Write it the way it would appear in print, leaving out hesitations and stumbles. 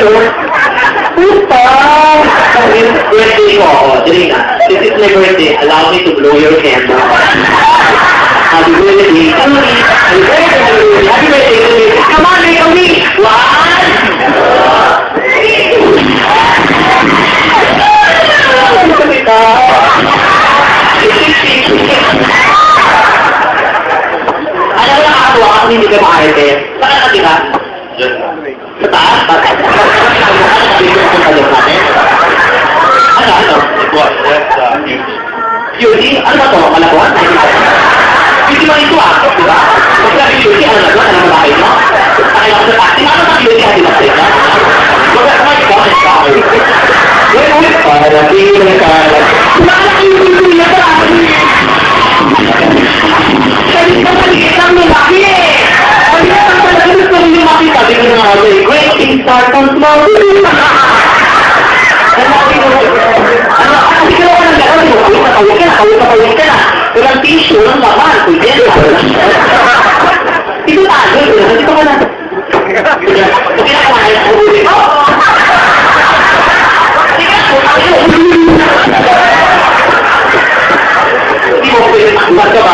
yun? Puta! Birthday ko ako. Dali na. This is my birthday. Allow me to blow your candle. Happy birthday. Happy birthday. Happy birthday. Come on, make a me. One. Alam mo nakakatuwa kasi hindi ka makarte. Saan ka tira? Diyan. Sa taas? Bakit? Ano? Beauty? Ano ba ito? Malakuan? Beauty mo ito ah, di ba? Pag sabi beauty, ano na ito? Ano ba kayo? Pakailan ko sa taxi. Ano ba beauty? Hati ba sa'yo? Huwag ka naman ito. Wait. Parang hindi mo nagkaalat. Malaki yung beauty niya ba? Sabi ka maliit lang lumaki eh. Sabi ka talaga gusto rin lumaki. Sabi ko nga ako eh. Great things start from small. Kasi ka naman ang gano'n. Kawin ka na. Walang tissue, walang laman. Pwede yan. Dito tayo. Dito ka na. Pwede na kumain ang huli. Hindi mo pwede makuha ka ba?